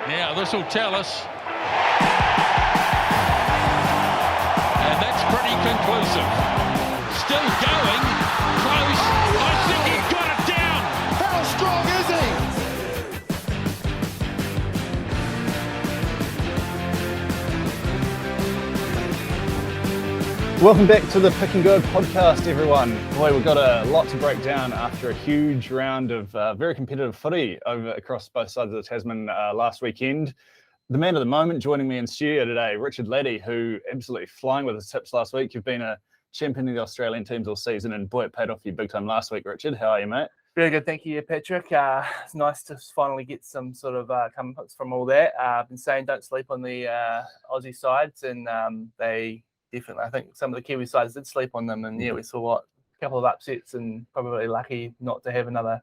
Now this will tell us. And that's pretty conclusive. Still going. Close. I think he got it down. How strong is he? Welcome back to the Pick and Go podcast, everyone. Boy, we've got a lot to break down after a huge round of very competitive footy across both sides of the Tasman last weekend. The man of the moment joining me in studio today, Richard Laddie, who absolutely flying with his tips last week. You've been a champion of the Australian teams all season, and boy, it paid off you big time last week, Richard. How are you, mate? Very good, thank you, Patrick. It's nice to finally get some sort of comeuppance from all that. I've been saying don't sleep on the Aussie sides, and they definitely, I think some of the Kiwi sides did sleep on them, and yeah, we saw a couple of upsets, and probably lucky not to have another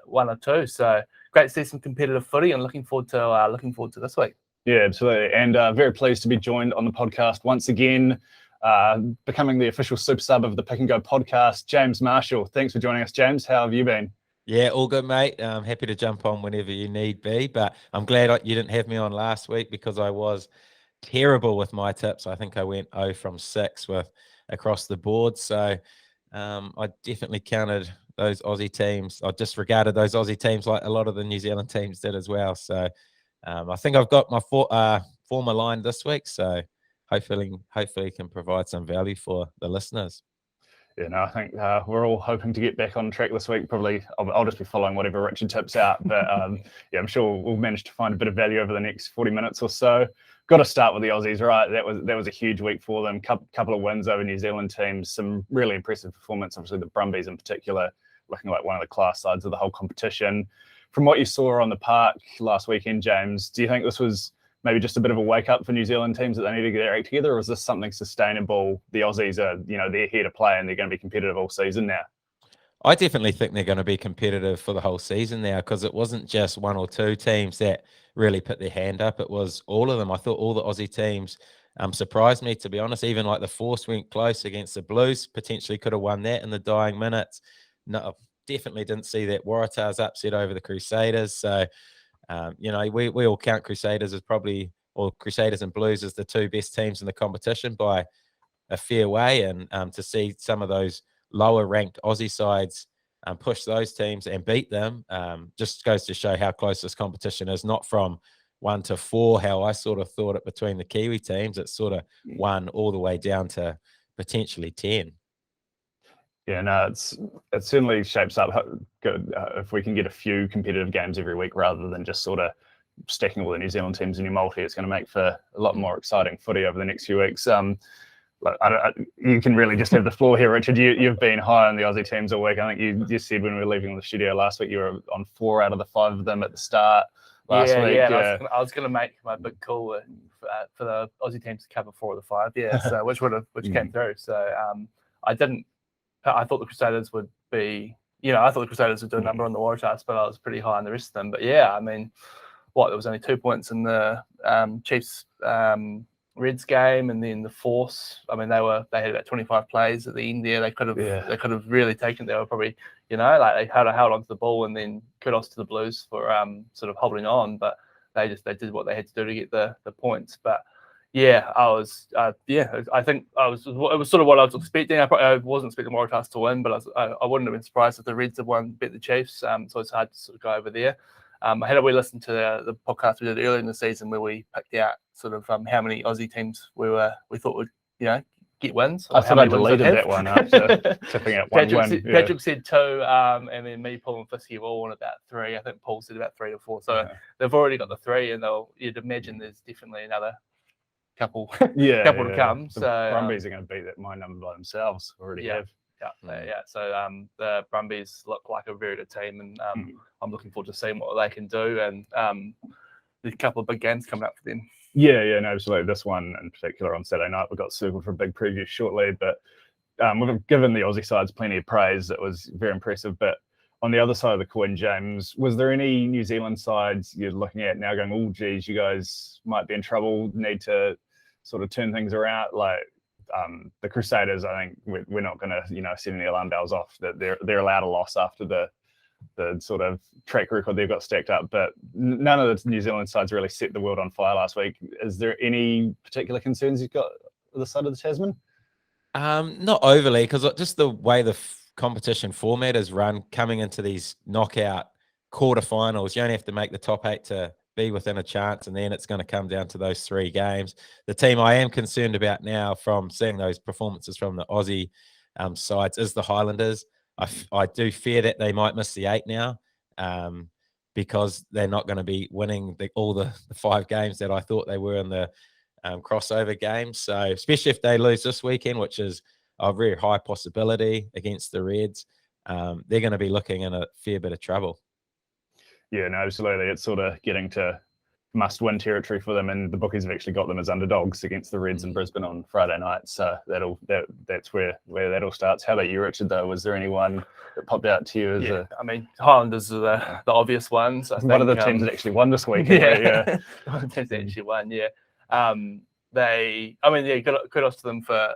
one or two. So great to see some competitive footy, and looking forward to this week. Yeah, absolutely, and very pleased to be joined on the podcast once again. Becoming the official super sub of the Pick and Go podcast, James Marshall. Thanks for joining us, James. How have you been? Yeah, all good, mate. I'm happy to jump on whenever you need be, but I'm glad you didn't have me on last week because I was terrible with my tips. I think I went 0 from 6 with across the board. So I definitely counted those Aussie teams. I disregarded those Aussie teams like a lot of the New Zealand teams did as well. So I think I've got my former line this week. So hopefully can provide some value for the listeners. Yeah, no, I think we're all hoping to get back on track this week. Probably I'll just be following whatever Richard tips out. But yeah, I'm sure we'll manage to find a bit of value over the next 40 minutes or so. Got to start with the Aussies, right? That was a huge week for them. Couple of wins over New Zealand teams. Some really impressive performance. Obviously, the Brumbies in particular, looking like one of the class sides of the whole competition. From what you saw on the park last weekend, James, do you think this was maybe just a bit of a wake up for New Zealand teams that they need to get their act together, or is this something sustainable? The Aussies are, they're here to play and they're going to be competitive all season now. I definitely think they're going to be competitive for the whole season now, because it wasn't just one or two teams that really put their hand up. It was all of them. I thought all the Aussie teams surprised me, to be honest. Even like the Force went close against the Blues, potentially could have won that in the dying minutes. No, definitely didn't see that Waratahs upset over the Crusaders. So, we all count Crusaders as probably, or Crusaders and Blues as the two best teams in the competition by a fair way. And to see some of those lower ranked Aussie sides push those teams and beat them just goes to show how close this competition is. Not from 1 to 4, how I sort of thought it between the Kiwi teams. It's sort of 1 all the way down to potentially 10. Yeah, no, it certainly shapes up good if we can get a few competitive games every week rather than just sort of stacking all the New Zealand teams in your multi. It's going to make for a lot more exciting footy over the next few weeks. You can really just have the floor here, Richard. You've been high on the Aussie teams all week. I think you said when we were leaving the studio last week, you were on 4 out of the 5 of them at the start last week. Yeah. I was going to make my big call for the Aussie teams to cover 4 of the 5. Yeah, so which came through. So I thought the Crusaders would be, I thought the Crusaders would do a number on the Waratahs, but I was pretty high on the rest of them. But yeah, I mean, there was only 2 points in the Chiefs Reds game, and then the Force. I mean, they had about 25 plays at the end there. They could have really taken. They were probably, they held on to the ball, and then kudos to the Blues for sort of holding on. But they did what they had to do to get the points. But yeah, I think it was sort of what I was expecting. I wasn't expecting Waratahs to win, but I wouldn't have been surprised if the Reds had beat the Chiefs. So it's hard to sort of go over there. I had a wee listen to the podcast we did earlier in the season where we picked out sort of how many Aussie teams we thought would get wins. I thought I deleted that one after tipping out one win. Patrick said 2, and then me, Paul, and Fisky were all on about 3. I think Paul said about 3 to 4. So they've already got the 3, and you'd imagine there's definitely another couple to come. The So Brumbies are going to beat my number by themselves. Already have. Yeah. So the Brumbies look like a very good team, and I'm looking forward to seeing what they can do. And there's a couple of big games coming up for them. Yeah, no, absolutely. This one in particular on Saturday night, we've got circled for a big preview shortly. But we've given the Aussie sides plenty of praise. It was very impressive. But on the other side of the coin, James, was there any New Zealand sides you're looking at now going, oh, geez, you guys might be in trouble, need to sort of turn things around? Like the Crusaders, I think we're not going to, set any alarm bells off that they're allowed a loss after the sort of track record they've got stacked up, but none of the New Zealand sides really set the world on fire last week. Is there any particular concerns you've got on the side of the Tasman? Not overly, because just the way the competition format is run, coming into these knockout quarterfinals, you only have to make the top 8 to be within a chance, and then it's going to come down to those 3 games. The team I am concerned about now, from seeing those performances from the Aussie sides, is the Highlanders. I do fear that they might miss the 8 now, because they're not going to be winning all the 5 games that I thought they were in the crossover games. So especially if they lose this weekend, which is a very high possibility against the Reds, they're going to be looking in a fair bit of trouble. Yeah, no, absolutely. It's sort of getting to must-win territory for them, and the bookies have actually got them as underdogs against the Reds in Brisbane on Friday night. So that's where that all starts. How about you, Richard? Though, was there anyone that popped out to you as I mean, Highlanders are the obvious ones. one of the teams that actually won this week? Yeah, one of the teams that actually won. Yeah, kudos to them for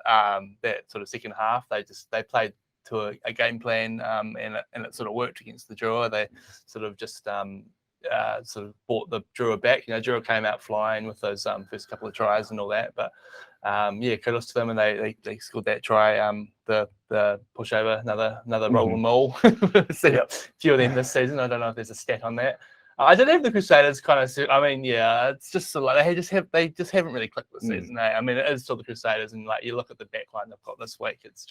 that sort of second half. They played to a game plan, and it sort of worked against the Drua. They sort of just sort of brought the Drua back. Drua came out flying with those first couple of tries and all that. But kudos to them, and they scored that try. The pushover, another roll and maul. See a few of them this season. I don't know if there's a stat on that. I don't know if the Crusaders kind of. I mean, it's just sort of like they just haven't really clicked this season. I mean, it is still the Crusaders, and like you look at the backline they've got this week, there's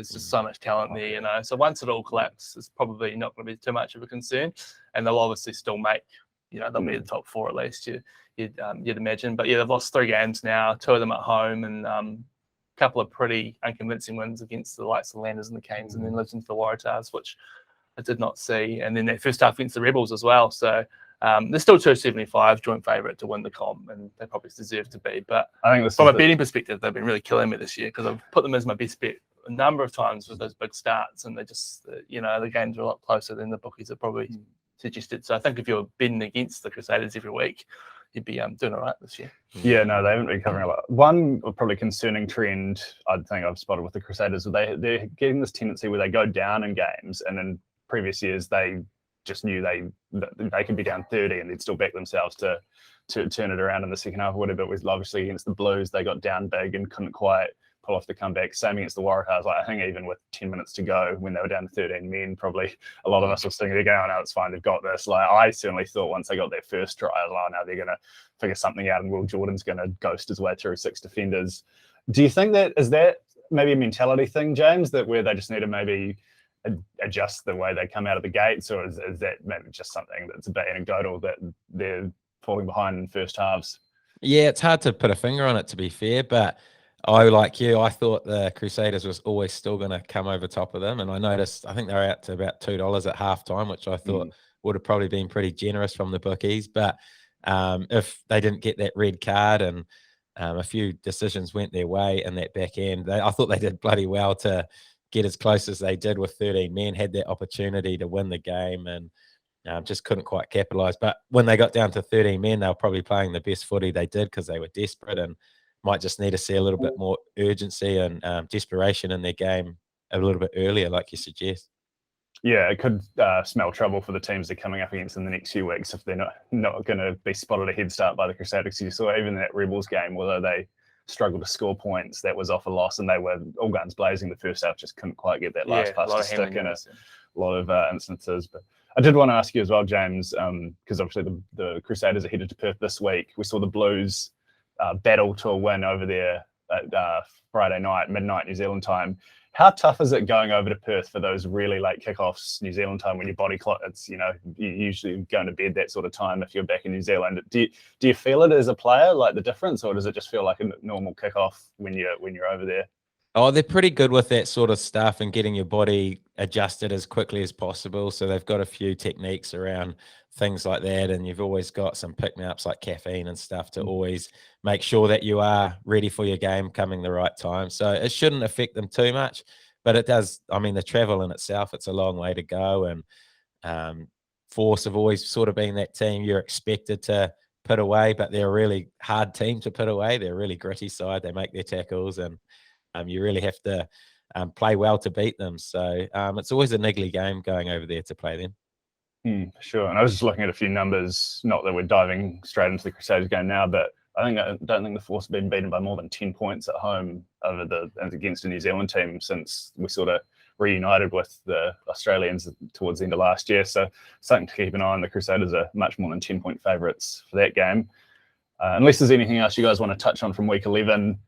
just so much talent there, So once it all collapses, it's probably not going to be too much of a concern, and they'll obviously still make, they'll be in the top 4 at least. You'd imagine, but they've lost 3 games now, 2 of them at home, and a couple of pretty unconvincing wins against the likes of the Highlanders and the Canes, and then losing to the Waratahs, which I did not see, and then that first half against the Rebels as well. So they're still 275 joint favourite to win the comp, and they probably deserve to be. But I think from a betting perspective, they've been really killing me this year, because I've put them as my best bet a number of times with those big starts, and they just, the games are a lot closer than the bookies have probably suggested. So I think if you're betting against the Crusaders every week, you'd be doing all right this year. Yeah, no, they haven't been covering a lot. One probably concerning trend I think I've spotted with the Crusaders, they're getting this tendency where they go down in games, and then previous years they just knew they could be down 30 and they'd still back themselves to turn it around in the second half or whatever. It was obviously against the Blues, they got down big and couldn't quite pull off the comeback. Same against the Waratahs. I think even with 10 minutes to go, when they were down to 13 men, probably a lot of us were sitting there going, "Oh, it's fine, they've got this." Like, I certainly thought once they got their first try, now they're going to figure something out, and Will Jordan's going to ghost his way through 6 defenders. Do you think that is maybe a mentality thing, James, that where they just need to maybe adjust the way they come out of the gates, or is that maybe just something that's a bit anecdotal that they're falling behind in first halves? Yeah, it's hard to put a finger on it, to be fair, but like you, I thought the Crusaders was always still going to come over top of them, and I noticed, I think they were out to about $2 at halftime, which I thought would have probably been pretty generous from the bookies. But if they didn't get that red card and a few decisions went their way in that back end, I thought they did bloody well to get as close as they did with 13 men, had that opportunity to win the game, and just couldn't quite capitalise. But when they got down to 13 men, they were probably playing the best footy they did, because they were desperate, and might just need to see a little bit more urgency and desperation in their game a little bit earlier, like you suggest. Yeah, it could smell trouble for the teams they're coming up against in the next few weeks if they're not going to be spotted a head start by the Crusaders. You saw even that Rebels game, although they struggled to score points, that was off a loss, and they were all guns blazing the first half, just couldn't quite get that last pass to stick in a lot of instances. But I did want to ask you as well, James, because obviously the Crusaders are headed to Perth this week. We saw the Blues battle to a win over there at Friday night, midnight New Zealand time. How tough is it going over to Perth for those really late kickoffs New Zealand time, when your body clock, it's, you're usually going to bed that sort of time if you're back in New Zealand? Do you feel it as a player, like the difference, or does it just feel like a normal kickoff when you're over there? Oh, they're pretty good with that sort of stuff and getting your body adjusted as quickly as possible. So they've got a few techniques around things like that. And you've always got some pick-me-ups like caffeine and stuff to always make sure that you are ready for your game coming the right time. So it shouldn't affect them too much, but it does. I mean, the travel in itself, it's a long way to go. And Force have always sort of been that team you're expected to put away, but they're a really hard team to put away. They're a really gritty side. They make their tackles, and you really have to play well to beat them. So it's always a niggly game going over there to play them. Sure. And I was just looking at a few numbers, not that we're diving straight into the Crusaders game now, but I don't think the Force have been beaten by more than 10 points at home against a New Zealand team since we sort of reunited with the Australians towards the end of last year. So something to keep an eye on. The Crusaders are much more than 10-point favourites for that game. Unless there's anything else you guys want to touch on from week 11,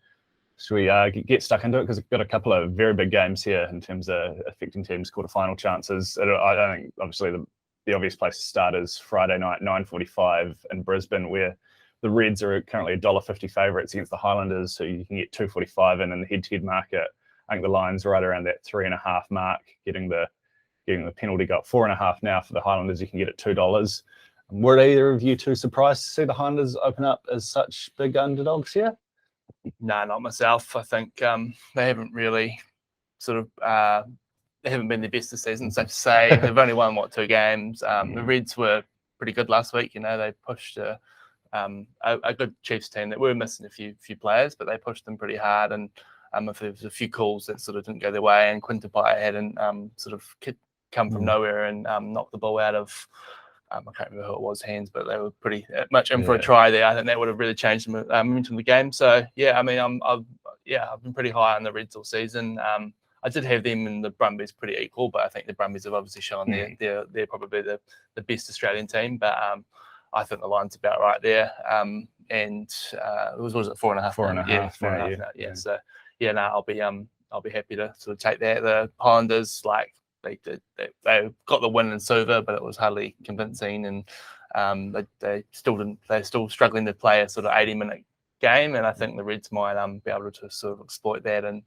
should we get stuck into it? Because we've got a couple of very big games here in terms of affecting teams' quarterfinal chances. I don't think, obviously, the obvious place to start is Friday night, 9:45 in Brisbane, where the Reds are currently $1.50 favourites against the Highlanders, so you can get 2.45 in the head-to-head market. I think the line's right around that 3.5 mark, getting the penalty got 4.5 now for the Highlanders. You can get it $2. Were either of you too surprised to see the Highlanders open up as such big underdogs here? No, not myself. I think they haven't really they haven't been the best this season, safe to say. They've only won, 2 games. The Reds were pretty good last week. They pushed a good Chiefs team that were missing a few players, but they pushed them pretty hard. And if there was a few calls that sort of didn't go their way, and Quinta Paya hadn't come from nowhere and knocked the ball out of, I can't remember who it was, hands, but they were pretty much in for a try there. I think that would have really changed the momentum of the game. So yeah, I mean, I've been pretty high on the Reds all season. I did have them and the Brumbies pretty equal, but I think the Brumbies have obviously shown they're probably the best Australian team. But I think the line's about right there. And it was it 4.5? 4.5. Yeah, 4.5. Yeah. So yeah, no, I'll be happy to sort of take that. The Highlanders, they got the win in Suva, but it was hardly convincing, and they're still struggling to play a sort of 80-minute game. And I think the Reds might be able to sort of exploit that, and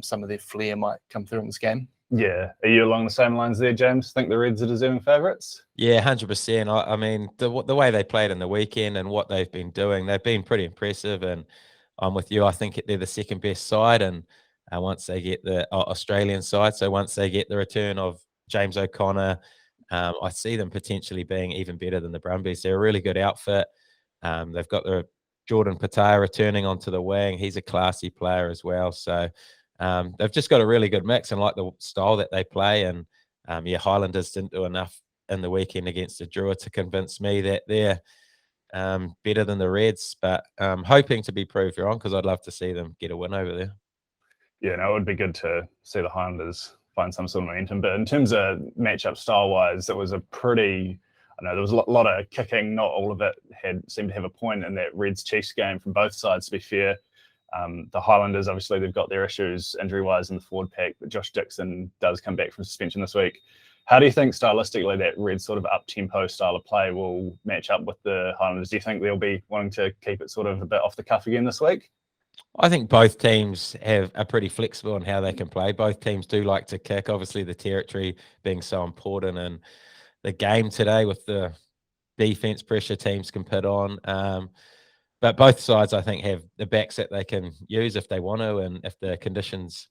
some of their flair might come through in this game. Yeah. Are you along the same lines there, James? Think the Reds are deserving favourites? Yeah, 100%. I mean, the way they played in the weekend and what they've been doing, they've been pretty impressive. And I'm with you. I think they're the second best side. And once they get the Australian side, so once they get the return of James O'Connor, I see them potentially being even better than the Brumbies. They're a really good outfit. They've got the Jordan Petaia returning onto the wing. He's a classy player as well. So they've just got a really good mix, and like the style that they play. And Highlanders didn't do enough in the weekend against the Drua to convince me that they're better than the Reds, but hoping to be proved wrong, because I'd love to see them get a win over there. Yeah, no, it would be good to see the Highlanders find some sort of momentum. But in terms of matchup style-wise, it was a pretty... I know there was a lot of kicking. Not all of it seemed to have a point in that Reds-Chiefs game from both sides, to be fair. The Highlanders, obviously, they've got their issues injury-wise in the forward pack, but Josh Dixon does come back from suspension this week. How do you think stylistically that Reds sort of up-tempo style of play will match up with the Highlanders? Do you think they'll be wanting to keep it sort of a bit off the cuff again this week? I think both teams are pretty flexible in how they can play. Both teams do like to kick, obviously the territory being so important, and the game today with the defense pressure teams can put on. But both sides, I think, have the backs that they can use if they want to, and if the conditions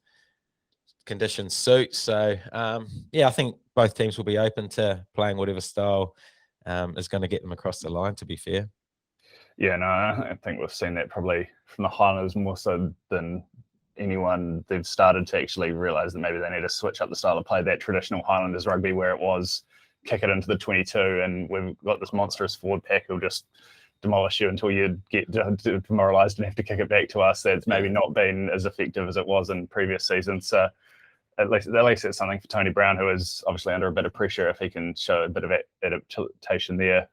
suit. So, I think both teams will be open to playing whatever style is going to get them across the line, to be fair. Yeah, no, I think we've seen that probably from the Highlanders more so than anyone. They've started to actually realise that maybe they need to switch up the style of play, that traditional Highlanders rugby where it was kick it into the 22, and we've got this monstrous forward pack who'll just demolish you until you get demoralised and have to kick it back to us. That's maybe not been as effective as it was in previous seasons. So at least it's something for Tony Brown, who is obviously under a bit of pressure. If he can show a bit of adaptation there,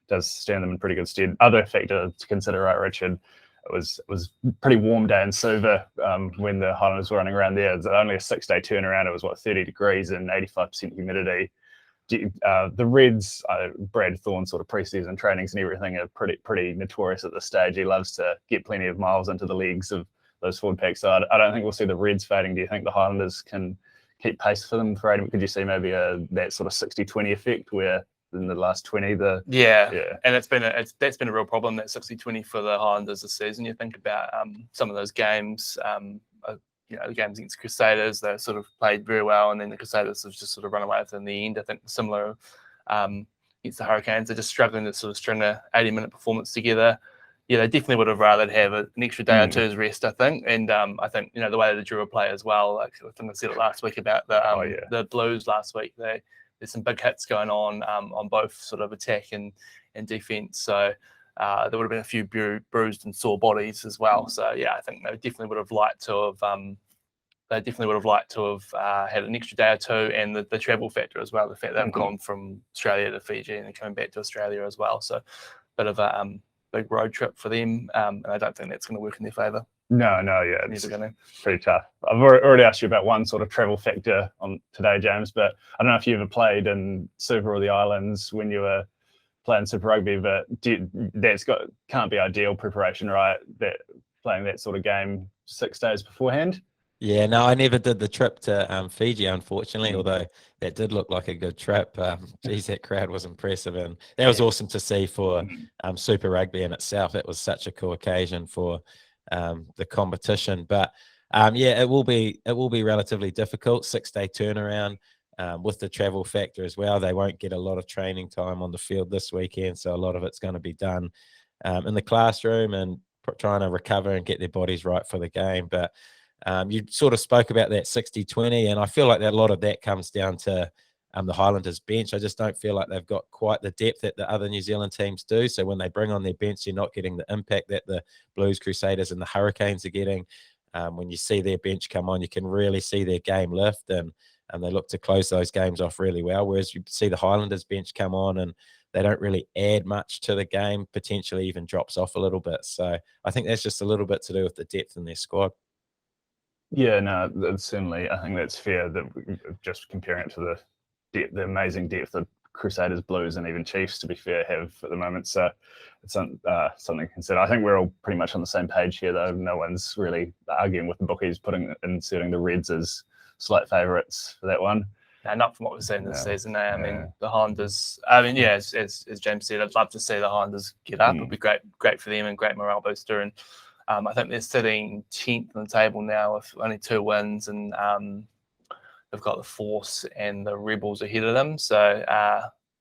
does stand them in pretty good stead. Other factor to consider, right, Richard, it was pretty warm day in Suva when the Highlanders were running around there. It was only a 6-day turnaround. It was 30 degrees and 85% humidity. The Reds, Brad Thorne sort of pre-season trainings and everything are pretty notorious at this stage. He loves to get plenty of miles into the legs of those forward packs. So I don't think we'll see the Reds fading. Do you think the Highlanders can keep pace for them for 80? Could you see maybe that sort of 60-20 effect where in the last 20 and that's been a real problem, that 60-20 for the Highlanders this season. You think about some of those games, the games against Crusaders, they sort of played very well, and then the Crusaders have just sort of run away with it in the end. I think similar against the Hurricanes, they're just struggling to sort of string a 80-minute performance together. yeah, they definitely would have rather have an extra day or two's rest, I think. And I think, the way the Drua play as well, like I think I said it last week about the Blues last week, there's some big hits going on both sort of attack and defence. So there would have been a few bruised and sore bodies as well. So yeah, I think they definitely would have liked to have had an extra day or two, and the travel factor as well. The fact they've gone from Australia to Fiji and then coming back to Australia as well. So bit of a big road trip for them, and I don't think that's going to work in their favour. No, yeah, it's pretty tough. I've already asked you about one sort of travel factor on today, James, but I don't know if you ever played in Super or the Islands when you were playing Super Rugby, but can't be ideal preparation, right? That playing that sort of game 6 days beforehand. Yeah, no, I never did the trip to Fiji, unfortunately, although that did look like a good trip. Geez, that crowd was impressive, and that was awesome to see for Super Rugby in itself. It was such a cool occasion for the competition. But yeah, it will be relatively difficult, 6-day turnaround with the travel factor as well. They won't get a lot of training time on the field this weekend, so a lot of it's going to be done in the classroom and trying to recover and get their bodies right for the game. But you sort of spoke about that 60-20, and I feel like that a lot of that comes down to the Highlanders bench. I just don't feel like they've got quite the depth that the other New Zealand teams do. So when they bring on their bench, you're not getting the impact that the Blues, Crusaders, and the Hurricanes are getting. When you see their bench come on, you can really see their game lift, and they look to close those games off really well. Whereas you see the Highlanders bench come on and they don't really add much to the game, potentially even drops off a little bit. So I think that's just a little bit to do with the depth in their squad. Yeah, no, certainly. I think that's fair. That just comparing it to the amazing depth that Crusaders, Blues, and even Chiefs, to be fair, have at the moment. So it's something to consider. I think we're all pretty much on the same page here, though. No one's really arguing with the bookies, inserting the Reds as slight favourites for that one. No, not from what we've seen this season. I mean, the Highlanders. I mean, yeah, as James said, I'd love to see the Highlanders get up. It'd be great for them and great morale booster. And I think they're sitting 10th on the table now with only 2 wins, and they've got the Force and the Rebels ahead of them. So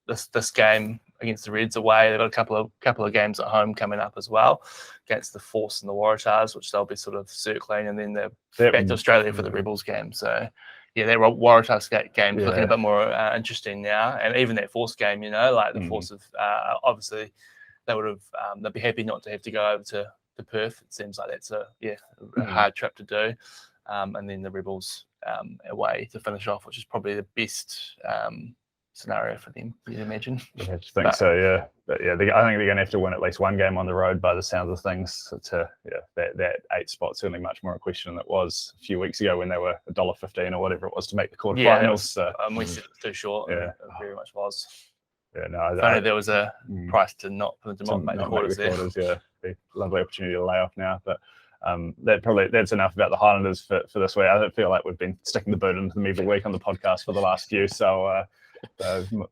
this game against the Reds away, they've got a couple of games at home coming up as well against the Force and the Waratahs, which they'll be sort of circling, and then they're back to Australia for the Rebels game. So yeah, that Waratahs game is looking a bit more interesting now, and even that Force game, like the Force of obviously they'd be happy not to have to go over to Perth. It seems like that's a hard trip to do, and then the Rebels away to finish off, which is probably the best scenario for them, you'd imagine. Yeah, I think so, yeah. But yeah, I think they're going to have to win at least one game on the road by the sounds of things. That 8 spot's certainly much more a question than it was a few weeks ago when they were $1.15 or whatever it was to make the quarterfinals. We said it was too short. Yeah, it very much was. Yeah, no. If only there was a price to not make the quarters there. Yeah, be a lovely opportunity to lay off now, but. That's enough about the Highlanders for this week. I don't feel like we've been sticking the boot into them every week on the podcast for the last few. So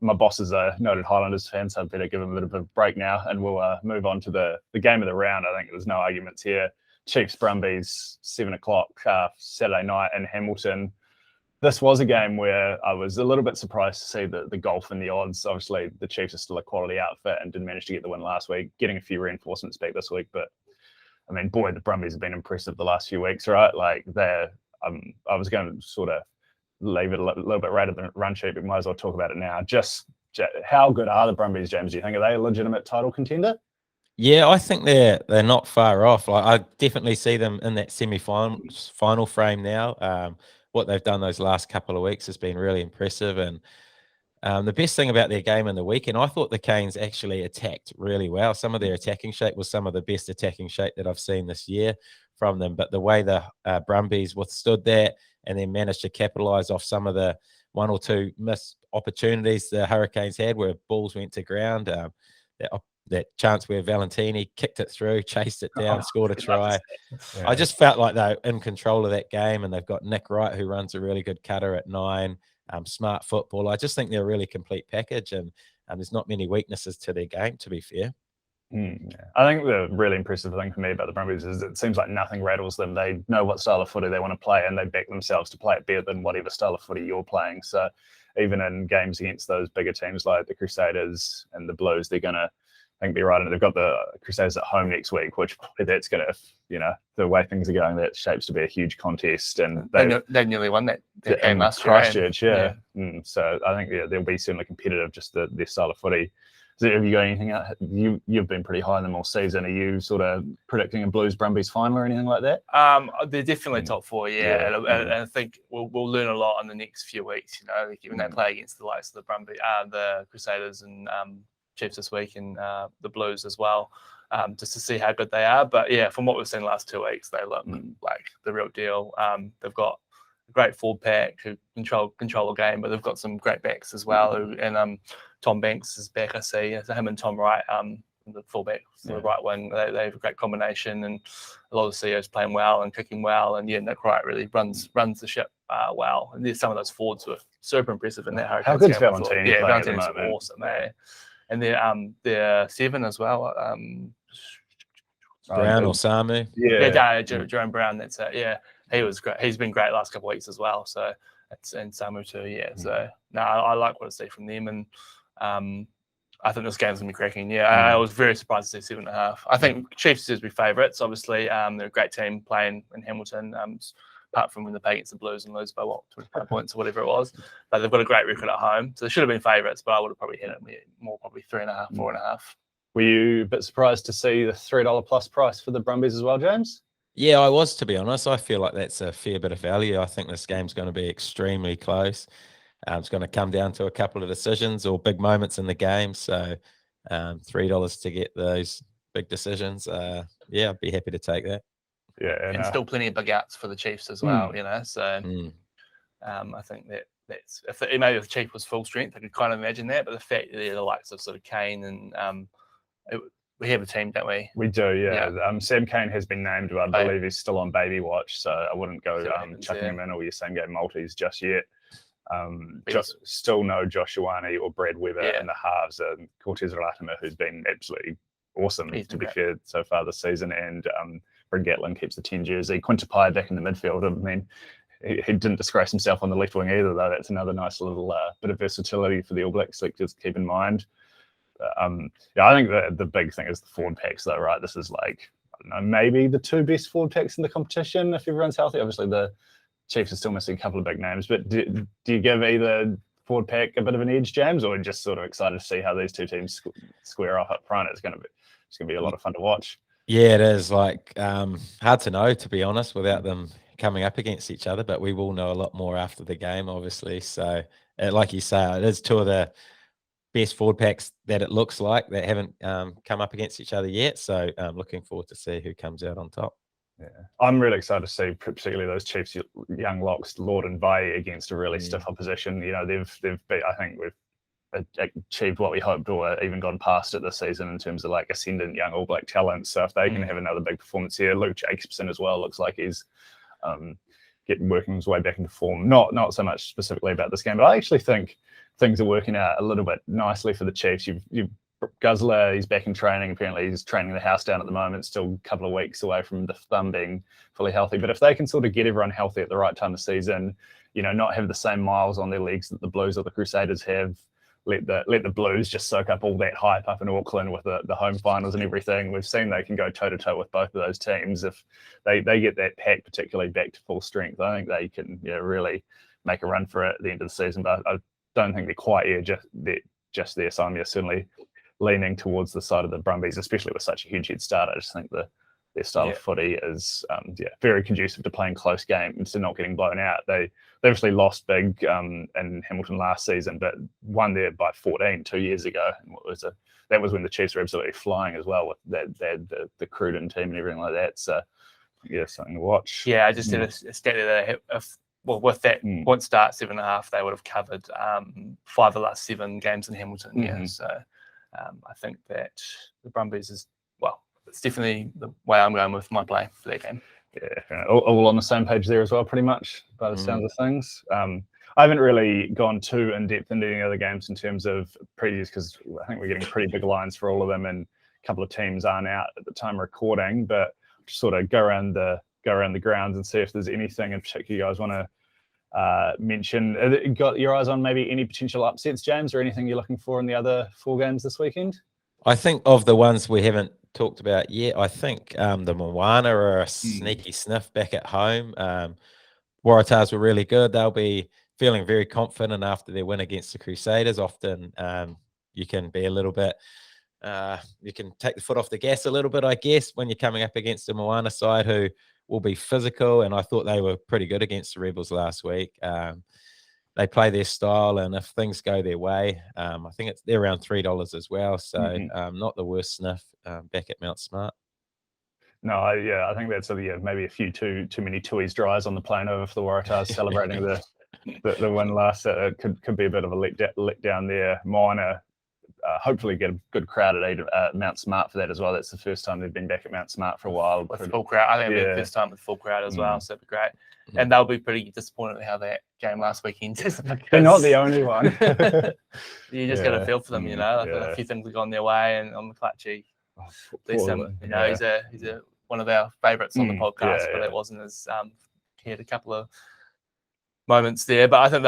my boss is a noted Highlanders fan, so I better give him a bit of a break now, and we'll move on to the game of the round. I think there's no arguments here. Chiefs Brumbies, 7:00 Saturday night in Hamilton. This was a game where I was a little bit surprised to see the golf in the odds. Obviously, the Chiefs are still a quality outfit and did manage to get the win last week, getting a few reinforcements back this week, but I mean, boy, the Brumbies have been impressive the last few weeks, right? Like I was going to sort of leave it a little bit right at the run sheet, but might as well talk about it now. Just how good are the Brumbies, James? Do you think, are they a legitimate title contender? Yeah, I think they're not far off. Like, I definitely see them in that final frame now. What they've done those last couple of weeks has been really impressive, and the best thing about their game in the weekend, I thought the Canes actually attacked really well. Some of their attacking shape was some of the best attacking shape that I've seen this year from them. But the way the Brumbies withstood that and then managed to capitalise off some of the 1 or 2 missed opportunities the Hurricanes had where balls went to ground. That chance where Valentini kicked it through, chased it down, scored a try. Yeah. I just felt like they're in control of that game, and they've got Nick Wright, who runs a really good cutter at 9. Smart football. I just think they're a really complete package, and there's not many weaknesses to their game, to be fair. I think the really impressive thing for me about the Brumbies is it seems like nothing rattles them. They know what style of footy they want to play, and they back themselves to play it better than whatever style of footy you're playing. So even in games against those bigger teams like the Crusaders and the Blues, they're going to I think they're right. And they've got the Crusaders at home next week, which probably that's going to, the way things are going, that shapes to be a huge contest. And they nearly won that game last year. Christchurch, yeah. So I think they'll be certainly competitive, just their style of footy. So have you got anything out? You've been pretty high on them all season. Are you sort of predicting a Blues Brumbies final or anything like that? They're definitely top four, yeah. And I think we'll learn a lot in the next few weeks. When they play against the likes of the Brumbies, the Crusaders, and Chiefs this week, and the Blues as well, just to see how good they are. But yeah, from what we've seen the last 2 weeks, they look like the real deal. They've got a great forward pack who control the game, but they've got some great backs as well. And Tom Banks is back, I see. So him and Tom Wright, the fullback, the right wing, they have a great combination, and a lot of the CEOs playing well and kicking well. And Nick Wright really runs the ship well. And there's some of those forwards were super impressive in that Hurricanes How good's game. Valentine? Yeah, Valentine's awesome, man. And they're 7 as well. Brown or Samu? Jerome Brown. That's it. Yeah, he was great. He's been great last couple of weeks as well. So and Samu too. Yeah. So no, I like what I see from them, and I think this game's gonna be cracking. Yeah, I was very surprised to see 7.5. I think Chiefs is be favourites. Obviously, they're a great team playing in Hamilton. Apart from when they play against the Blues and lose by 25 points or whatever it was, but they've got a great record at home, so they should have been favourites. But I would have probably hit it more, probably 3.5, 4.5. Were you a bit surprised to see the $3 plus price for the Brumbies as well, James? Yeah, I was, to be honest. I feel like that's a fair bit of value. I think this game's going to be extremely close. It's going to come down to a couple of decisions or big moments in the game. So $3 to get those big decisions. Yeah, I'd be happy to take that. Yeah, and still plenty of big outs for the Chiefs as well. So I think that's maybe if the Chief was full strength, I could kind of imagine that. But the fact that they're the likes of sort of Kane and we have a team, don't we? We do, yeah. Sam Kane has been named, but I believe he's still on baby watch, so I wouldn't go chucking him in all your same game multis just yet. Still no Josh Ioane or Brad Weber in the halves, and Cortez Ratama, who's been absolutely awesome, to be fair, so far this season, and Bryn Gatlin keeps the 10 jersey. Quintapai back in the midfield. I mean, he didn't disgrace himself on the left wing either, though. That's another nice little bit of versatility for the All Black selectors to keep in mind. I think the big thing is the forward packs, though, right? This is like, I don't know, maybe the 2 best forward packs in the competition if everyone's healthy. Obviously, the Chiefs are still missing a couple of big names, but do you give either forward pack a bit of an edge, James, or just sort of excited to see how these two teams square off up front? It's going to be a lot of fun to watch. Yeah, it is. Like hard to know, to be honest, without them coming up against each other. But we will know a lot more after the game, obviously. So, like you say, it is 2 of the best forward packs that it looks like that haven't come up against each other yet. So, looking forward to see who comes out on top. Yeah, I'm really excited to see, particularly those Chiefs young locks, Lord and Vai, against a really stiff opposition. They've beat, I think we've achieved what we hoped, or even gone past it this season in terms of like ascendant young All Black talent. So if they can have another big performance here, Luke Jacobson as well looks like he's working his way back into form. Not so much specifically about this game, but I actually think things are working out a little bit nicely for the Chiefs. You've Guzzler, he's back in training. Apparently, he's training the house down at the moment. Still a couple of weeks away from the thumb being fully healthy. But if they can sort of get everyone healthy at the right time of season, not have the same miles on their legs that the Blues or the Crusaders have, let the Blues just soak up all that hype up in Auckland with the home finals and everything. We've seen they can go toe-to-toe with both of those teams. If they get that pack particularly back to full strength, I think they can really make a run for it at the end of the season. But I don't think they're quite just there. So I'm certainly leaning towards the side of the Brumbies, especially with such a huge head start. I just think their style of footy is very conducive to playing close games, to not getting blown out. They obviously lost big in Hamilton last season, but won there by 14 2 years ago. And that was when the Chiefs were absolutely flying as well, with the Cruden team and everything like that. So something to watch. Yeah, I just did a stat that with that point start 7.5, they would have covered 5 of the last 7 games in Hamilton. Yeah, so I think that the Brumbies is, it's definitely the way I'm going with my play for that game. Yeah, all on the same page there as well, pretty much, by the sounds of things. I haven't really gone too in-depth into any other games in terms of previews, because I think we're getting pretty big lines for all of them, and a couple of teams aren't out at the time of recording, but just sort of go around the grounds and see if there's anything in particular you guys want to mention. Got your eyes on maybe any potential upsets, James, or anything you're looking for in the other 4 games this weekend? I think of the ones we haven't talked about yet, I think the Moana are a sneaky sniff back at home. Waratahs were really good. They'll be feeling very confident after their win against the Crusaders. Often you can be a little bit, you can take the foot off the gas a little bit, I guess, when you're coming up against a Moana side who will be physical. And I thought they were pretty good against the Rebels last week. They play their style, and if things go their way, I think they're around $3 as well. So not the worst sniff back at Mount Smart. No, I think that's maybe a few too many Tui's dries on the plane over for the Waratahs celebrating the win last. It could be a bit of a letdown there. Minor, hopefully get a good crowd at Mount Smart for that as well. That's the first time they've been back at Mount Smart for a while. With full crowd. I think it'll be the first time with full crowd as well, so it'll be great. And they'll be pretty disappointed at how that game last weekend is. They're not the only one. You just got to feel for them, a few things have gone their way, and on the Clutchy, he's one of our favourites on the podcast, but it wasn't as he had a couple of moments there. But I think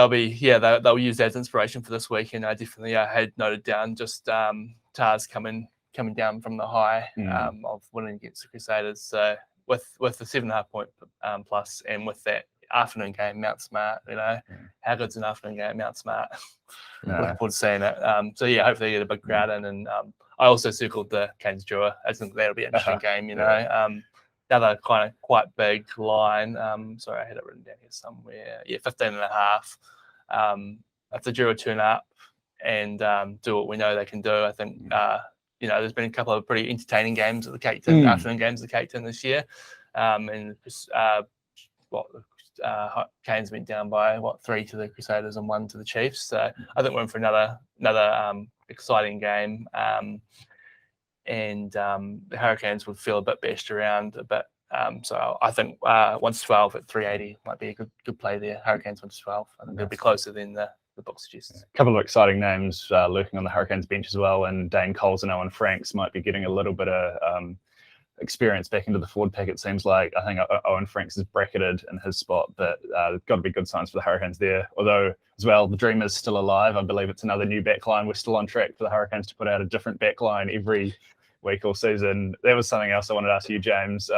they'll use that as inspiration for this week, and I definitely had noted down just Tars coming down from the high of winning against the Crusaders. So with the 7.5 point plus, and with that afternoon game, Mount Smart, how good's an afternoon game, Mount Smart? Looking forward to seeing it. So hopefully they get a big crowd in, and I also circled the Cairns Drua. I think that'll be an interesting game, Another kind of quite big line. Sorry, I had it written down here somewhere. 15.5. If the Drua turn up and do what we know they can do, I think there's been a couple of pretty entertaining games at the Cape Town, afternoon games at the Cape Town this year. And Cairns went down by 3 to the Crusaders and 1 to the Chiefs. So I think we're in for another exciting game. And the Hurricanes would feel a bit bashed around a bit. So I think 1-12 at 380 might be a good play there. Hurricanes 1-12. I think it'll be closer than the book suggests. A couple of exciting names lurking on the Hurricanes bench as well, and Dane Coles and Owen Franks might be getting a little bit of experience back into the forward pack, it seems like. I think Owen Franks is bracketed in his spot, but got to be good signs for the Hurricanes there. Although, as well, the dream is still alive. I believe it's another new backline. We're still on track for the Hurricanes to put out a different backline every week or season. That was something else I wanted to ask you, James.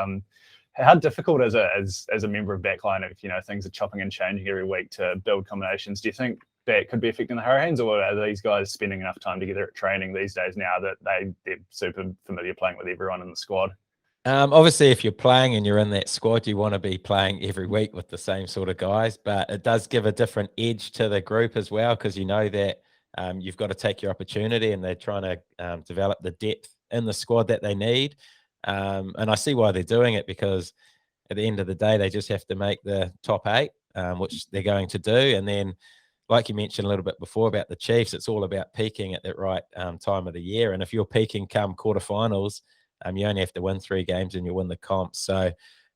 How difficult is it as a member of backline if things are chopping and changing every week to build combinations? Do you think that could be affecting the Hurricanes, or are these guys spending enough time together at training these days now that they're super familiar playing with everyone in the squad? Obviously, if you're playing and you're in that squad, you want to be playing every week with the same sort of guys, but it does give a different edge to the group as well, because that you've got to take your opportunity, and they're trying to develop the depth in the squad that they need. And I see why they're doing it, because at the end of the day, they just have to make the top 8, which they're going to do. And then, like you mentioned a little bit before about the Chiefs, it's all about peaking at that right time of the year. And if you're peaking come quarterfinals, you only have to win 3 games and you win the comp. So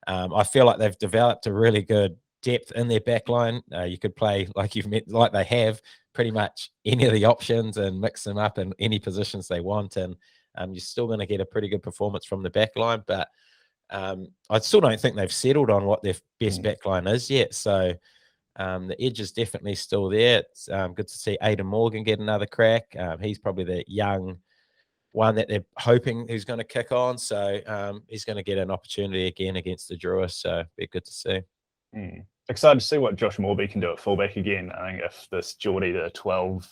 I feel like they've developed a really good depth in their backline. You could play like they have pretty much any of the options and mix them up in any positions they want, and you're still going to get a pretty good performance from the backline. But I still don't think they've settled on what their best backline is yet. So the edge is definitely still there. It's good to see Aidan Morgan get another crack. He's probably the young one that they're hoping who's going to kick on. So he's going to get an opportunity again against the Drua. So be good to see. Excited to see what Josh Morby can do at fullback again. I think if this Geordie to 12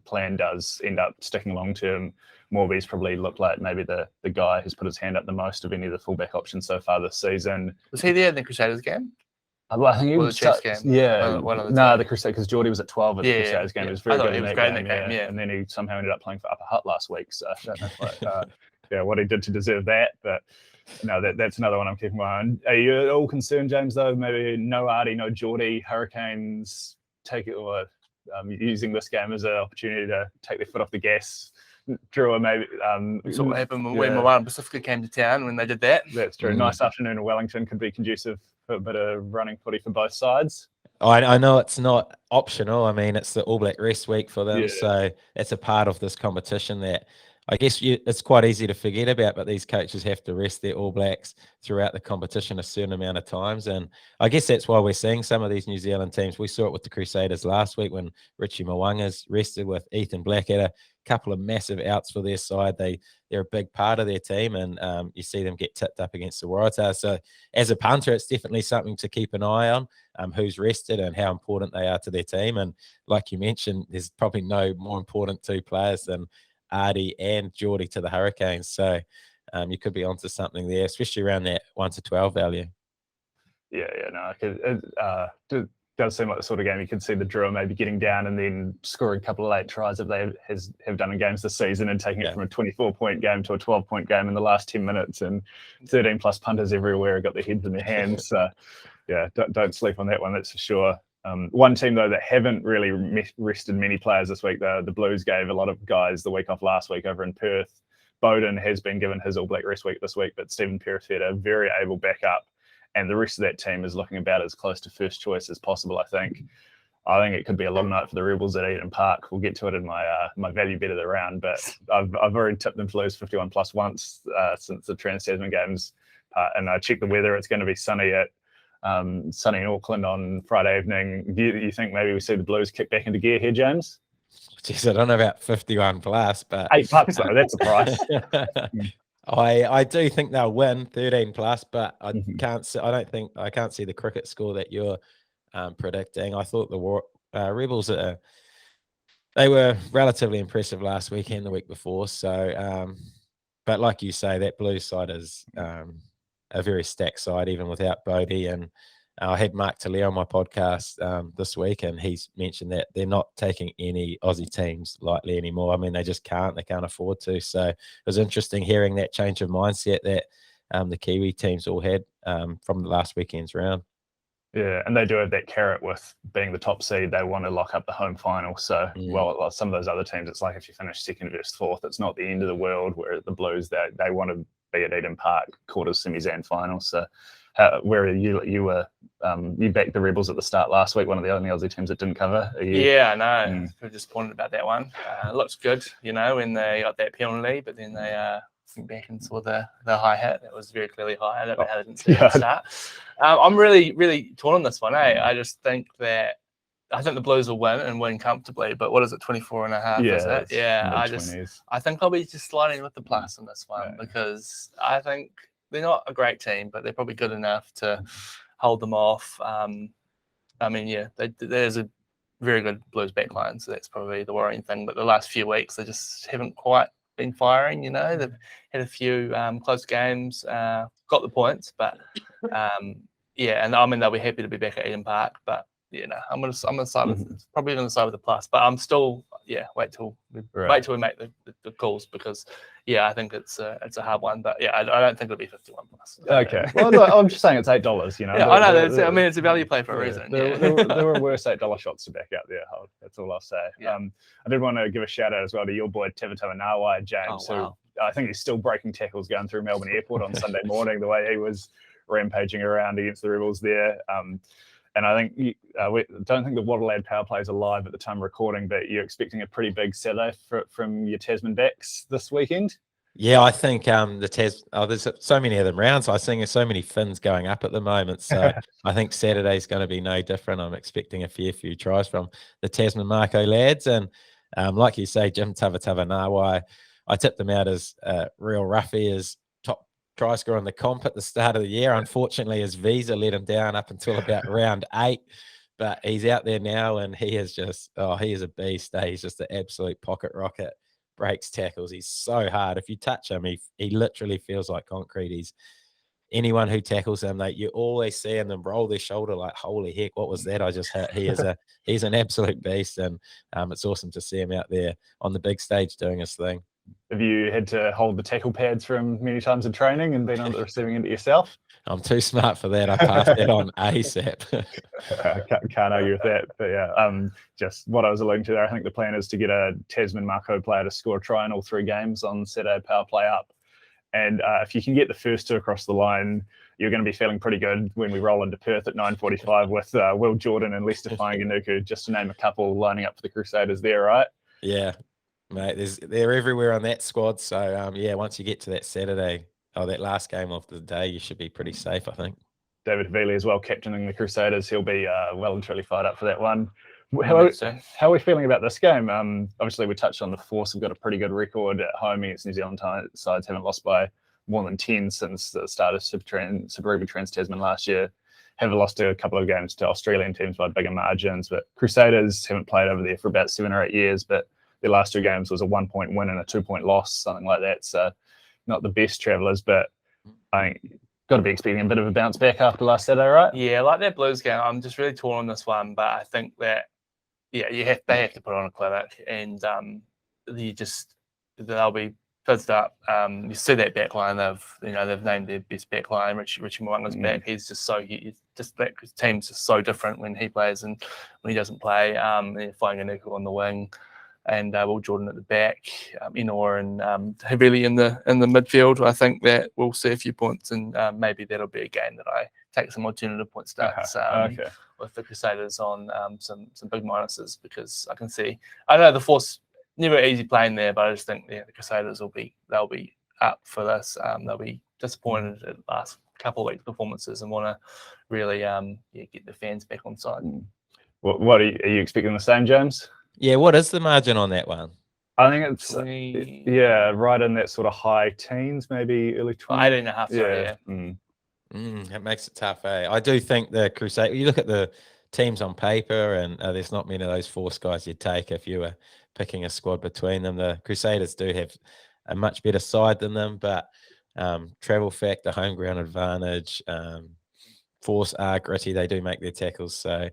plan does end up sticking long term, Morby's probably looked like maybe the guy who's put his hand up the most of any of the fullback options so far this season. Was he there in the Crusaders game? I think he was the Chiefs game. Yeah, the Crusaders, because Geordie was at 12 at the Crusaders game. He was very good in that game. And then he somehow ended up playing for Upper Hutt last week. So I don't know what he did to deserve that, but. No, that's another one I'm keeping my eye on. Are you at all concerned, James, though? Maybe no Artie, no Geordie, Hurricanes using this game as an opportunity to take their foot off the gas. Drua, maybe. That's what happened when Moana Pacific came to town when they did that. That's true. Nice afternoon in Wellington could be conducive for a bit of running footy for both sides. I know it's not optional. I mean, it's the All Black rest week for them. So it's a part of this competition that I guess it's quite easy to forget about, but these coaches have to rest their All Blacks throughout the competition a certain amount of times. And I guess that's why we're seeing some of these New Zealand teams. We saw it with the Crusaders last week when Richie Mwanga's rested with Ethan Blackadder couple of massive outs for their side. They're a big part of their team, and you see them get tipped up against the Waratahs. So as a punter, it's definitely something to keep an eye on, who's rested and how important they are to their team. And like you mentioned, there's probably no more important two players than Artie and Geordie to the Hurricanes. So you could be onto something there, especially around that 1 to 12 value. Yeah, no, it does seem like the sort of game you can see the Drua maybe getting down and then scoring a couple of late tries that they have done in games this season, and taking it from a 24-point game to a 12-point game in the last 10 minutes, and 13+ punters everywhere have got their heads in their hands. So yeah, don't sleep on that one, that's for sure. One team though that haven't really rested many players this week, the Blues gave a lot of guys the week off last week over in Perth. Bowden has been given his All Black rest week this week, but Stephen Perifet, a very able backup, and the rest of that team is looking about as close to first choice as possible, I think. I think it could be a long night for the Rebels at Eden Park. We'll get to it in my value bet of the round, but I've already tipped them to lose 51+ once since the Trans-Tasman games. And I checked the weather. It's going to be sunny in Auckland on Friday evening. Do you think maybe we see the Blues kick back into gear here, James? Jeez, I don't know about 51+, but $8 though, that's a price. I do think they'll win 13+, but I can't see the cricket score that you're predicting. I thought the Rebels they were relatively impressive last weekend, the week before. So, but like you say, that Blues side is a very stacked side, even without Bodie. And I had Mark Taleo on my podcast this week, and he's mentioned that they're not taking any Aussie teams lightly anymore. I mean, they just can't. They can't afford to. So it was interesting hearing that change of mindset that the Kiwi teams all had from the last weekend's round. Yeah, and they do have that carrot with being the top seed. They want to lock up the home final. So, well, some of those other teams, it's like if you finish second versus fourth, it's not the end of the world. Where the Blues, they want to be at Eden Park, quarters, semis, and finals. So, where you backed the Rebels at the start last week, one of the only Aussie teams that didn't cover. Yeah, I know. Pretty disappointed about that one. It looks good, when they got that penalty, but then they back and saw the high hit. It was very clearly high. I don't know how they didn't see it at the start. I'm really, really torn on this one. I just think that I think the Blues will win and win comfortably. But what is it, 24.5? Yeah, is it? Yeah. I think I'll be just sliding with the plus on this one because I think they're not a great team, but they're probably good enough to hold them off. I mean, there's a very good Blues backline, so that's probably the worrying thing. But the last few weeks, they just haven't quite been firing. They've had a few close games, got the points, but and I mean they'll be happy to be back at Eden Park. But I'm gonna side with probably gonna side with the plus. But I'm still wait till we make the calls because I think it's a hard one. But I don't think it'll be 51+. Okay, well look, I'm just saying it's $8. Yeah, I know. I mean it's a value play for a reason. There were worse $8 shots to back out there. That's all I'll say. Yeah. I did want to give a shout out as well to your boy Tevita Nawai, James, who I think he's still breaking tackles going through Melbourne Airport on Sunday morning. The way he was rampaging around against the Rebels there. And I think we don't think the Waterlad power play is alive at the time of recording, but you're expecting a pretty big sell-off from your Tasman backs this weekend. Yeah, I think there's so many of them rounds. I think there's so many fins going up at the moment. So I think Saturday's going to be no different. I'm expecting a fair few tries from the Tasman Marco lads. And like you say, Jim Tavitava Nawai, I tipped them out as real roughie, as top try scorer in the comp at the start of the year. Unfortunately, his visa let him down up until about round 8. But he's out there now, and he is just, he is a beast. He's just an absolute pocket rocket. Breaks tackles. He's so hard. If you touch him, he literally feels like concrete. Anyone who tackles him, you always see them roll their shoulder like, holy heck, what was that I just hit? He's an absolute beast, and it's awesome to see him out there on the big stage doing his thing. Have you had to hold the tackle pads from many times in training and been on the receiving end yourself? I'm too smart for that. I passed that on ASAP. Can't argue with that. But just what I was alluding to there, I think the plan is to get a Tasman Marco player to score a try in all 3 games on Saturday power play up. And if you can get the first 2 across the line, you're going to be feeling pretty good when we roll into Perth at 9:45 with Will Jordan and Lester Fainganuku, just to name a couple lining up for the Crusaders there, right? Yeah. Mate, they're everywhere on that squad. So, once you get to that Saturday, that last game of the day, you should be pretty safe, I think. David Havili as well, captaining the Crusaders. He'll be well and truly fired up for that one. How are we feeling about this game? Obviously, we touched on the Force. We've got a pretty good record at home against New Zealand sides. Haven't lost by more than 10 since the start of Super Rugby Trans-Tasman last year. Have lost a couple of games to Australian teams by bigger margins. But Crusaders haven't played over there for about 7 or 8 years. But their last 2 games was a 1-point win and a 2-point loss, something like that. So not the best travellers, but I think got to be expecting a bit of a bounce back after last Saturday, right? Yeah, like that Blues game, I'm just really torn on this one, but I think that they have to put on a clinic, and they'll be fizzed up. You see that back line, they've named their best back line. Richie Mwanga's back. He's just that team's just so different when he plays and when he doesn't play. They're flying a nickel on the wing, and Will Jordan at the back, Inor and Havili in the midfield. I think that we'll see a few points, and maybe that'll be a game that I take some alternative point starts with the Crusaders on some big minuses, because I can see. I know the Force never easy playing there, but I just think the Crusaders they'll be up for this. They'll be disappointed at the last couple of weeks' performances and want to really get the fans back on side. What are you expecting the same, James? Yeah, what is the margin on that one? I think it's right in that sort of high teens, maybe early 20s. 18.5. Yeah. That makes it tough, eh? I do think the Crusaders. You look at the teams on paper, and there's not many of those Force guys you'd take if you were picking a squad between them. The Crusaders do have a much better side than them, but travel factor, home ground advantage, Force are gritty. They do make their tackles, so.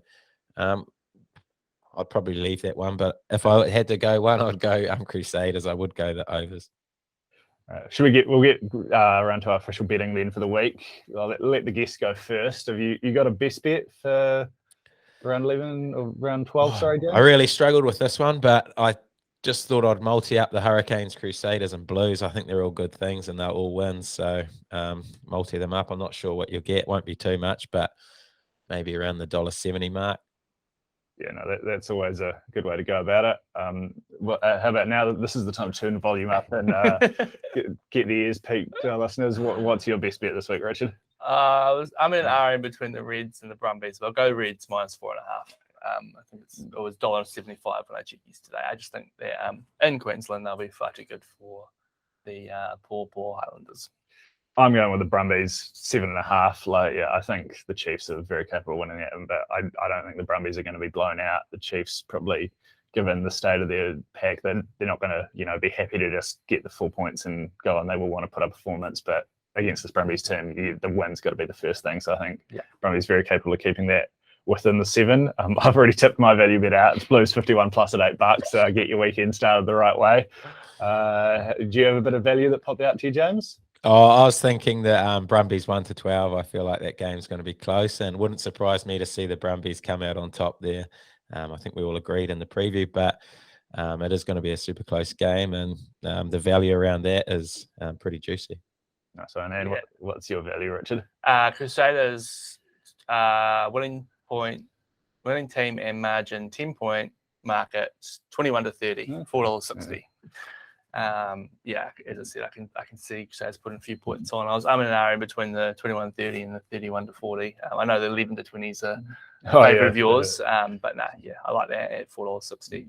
I'd probably leave that one, but if I had to go one, I'd go Crusaders. I would go the overs. We'll get around to our official betting then for the week. I'll let the guests go first. Have you got a best bet for round 11 or round 12? Sorry, James? I really struggled with this one, but I just thought I'd multi up the Hurricanes, Crusaders, and Blues. I think they're all good things and they'll all win. So multi them up. I'm not sure what you'll get. Won't be too much, but maybe around the $1.70 mark. Yeah, no, that's always a good way to go about it. How about now that this is the time to turn the volume up and get the ears peaked, listeners? What's your best bet this week, Richard? I'm in an hour in between the Reds and the Brumbies, but I'll go Reds -4.5. I think it was $1.75 when I checked yesterday. I just think that in Queensland they'll be far too good for the poor Highlanders. I'm going with the Brumbies 7.5. I think the Chiefs are very capable of winning that, but I don't think the Brumbies are going to be blown out. The Chiefs probably, given the state of their pack, they're not going to be happy to just get the 4 points and go on. They will want to put up a performance, but against this Brumbies team, the win's got to be the first thing. So I think Brumbies very capable of keeping that within the 7. I've already tipped my value bet out. It's Blues 51 plus at $8. So get your weekend started the right way. Do you have a bit of value that popped out to you, James? Oh, I was thinking that Brumbies 1-12. I feel like that game's going to be close, and wouldn't surprise me to see the Brumbies come out on top there. I think we all agreed in the preview, but it is going to be a super close game, and the value around that is pretty juicy. So, and what's your value, Richard? Crusaders winning team and margin 10-point market 21-30, $4.60. As I said, I can see Crusaders putting a few points on. I'm in an area between the 21-30 and the 31-40. I know the 11-20s are a favourite of yours, but I like that at $4.60.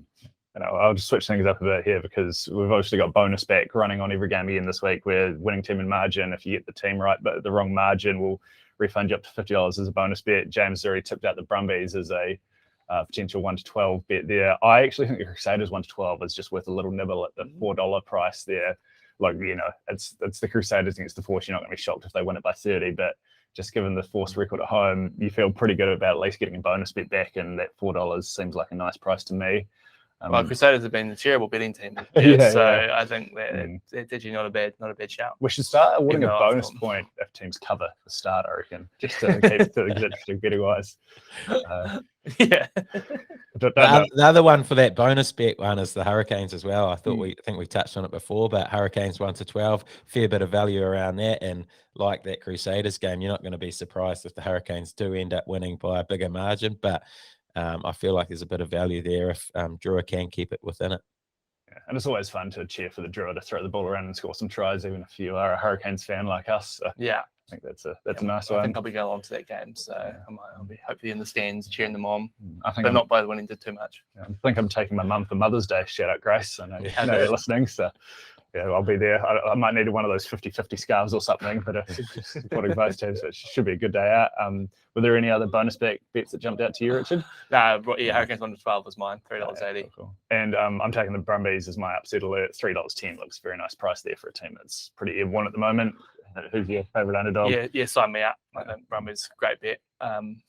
I'll just switch things up a bit here because we've obviously got bonus back running on every game again this week. We're winning team and margin. If you get the team right, but the wrong margin, we'll refund you up to $50 as a bonus bet. James already tipped out the Brumbies as a potential 1-12 bet there. I actually think the Crusaders 1-12 is just worth a little nibble at the $4 price there. It's the Crusaders against the Force. You're not going to be shocked if they win it by 30, but just given the Force record at home, you feel pretty good about at least getting a bonus bet back, and that $4 seems like a nice price to me. Crusaders have been a terrible betting team, I think that's actually not a bad shout. We should start awarding a bonus point if teams cover the start, I reckon, just to keep things interesting betting wise. The other one for that bonus bet one is the Hurricanes as well. I think we touched on it before, but Hurricanes 1-12, fair bit of value around that, and like that Crusaders game, you're not going to be surprised if the Hurricanes do end up winning by a bigger margin, but I feel like there's a bit of value there if Drua can keep it within it. Yeah, and it's always fun to cheer for the Drua to throw the ball around and score some tries, even if you are a Hurricanes fan like us. So, I think that's a nice I one. think I'll be going along to that game, so I'll be hopefully in the stands cheering them on, I think but not by winning too much. I think I'm taking my mum for Mother's Day. Shout out, Grace. I know, Yeah, you're listening, so yeah, I'll be there. I might need one of those 50-50 scarves or something, but supporting both teams, so it should be a good day out. Were there any other bonus bet bets that jumped out to you, Richard? Yeah, Hurricanes 1 to 12 was mine, $3.80. Cool. And I'm taking the Brumbies as my upset alert. $3.10 looks a very nice price there for a team that's pretty airborne at the moment. Who's your favourite underdog? Yeah, sign me up. I think Brumbies great bet. I'm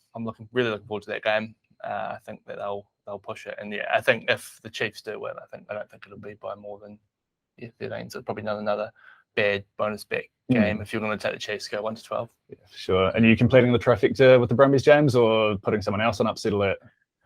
really looking forward to that game. I think that they'll push it, and yeah, I think if the Chiefs do win, I don't think it'll be by more than 13. So probably not another bad bonus bet game. If you're going to take the Chiefs, go 1 to 12. Yeah, sure. And are you completing the trifecta with the Brumbies, James, or putting someone else on upset alert?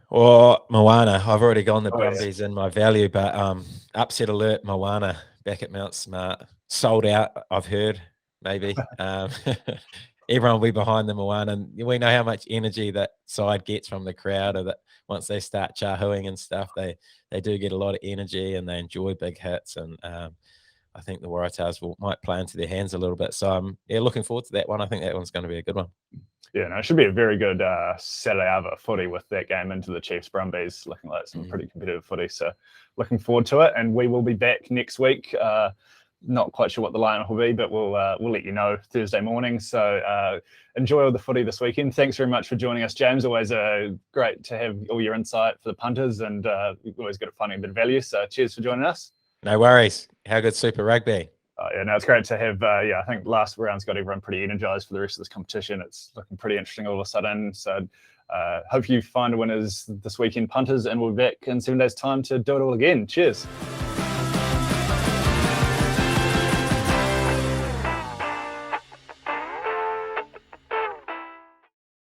Or Moana. I've already gone the Brumbies in my value, but upset alert, Moana back at Mount Smart. Sold out, I've heard, maybe. Everyone will be behind the Moana. And we know how much energy that side gets from the crowd, or that once they start chahooing and stuff, they do get a lot of energy and they enjoy big hits. And I think the Waratahs might play into their hands a little bit. So I'm looking forward to that one. I think that one's going to be a good one. Yeah, no, it should be a very good Saturday Ava footy with that game into the Chiefs Brumbies, looking like some pretty competitive footy. So looking forward to it. And we will be back next week. Not quite sure what the lineup will be, but we'll let you know Thursday morning. So enjoy all the footy this weekend. Thanks very much for joining us, James. Always great to have all your insight for the punters, and we've always good at finding a bit of value. So cheers for joining us. No worries. How good Super Rugby? Yeah, no, it's great to have. I think last round's got everyone pretty energized for the rest of this competition. It's looking pretty interesting all of a sudden. So hope you find winners this weekend, punters, and we'll be back in 7 days' time to do it all again. Cheers.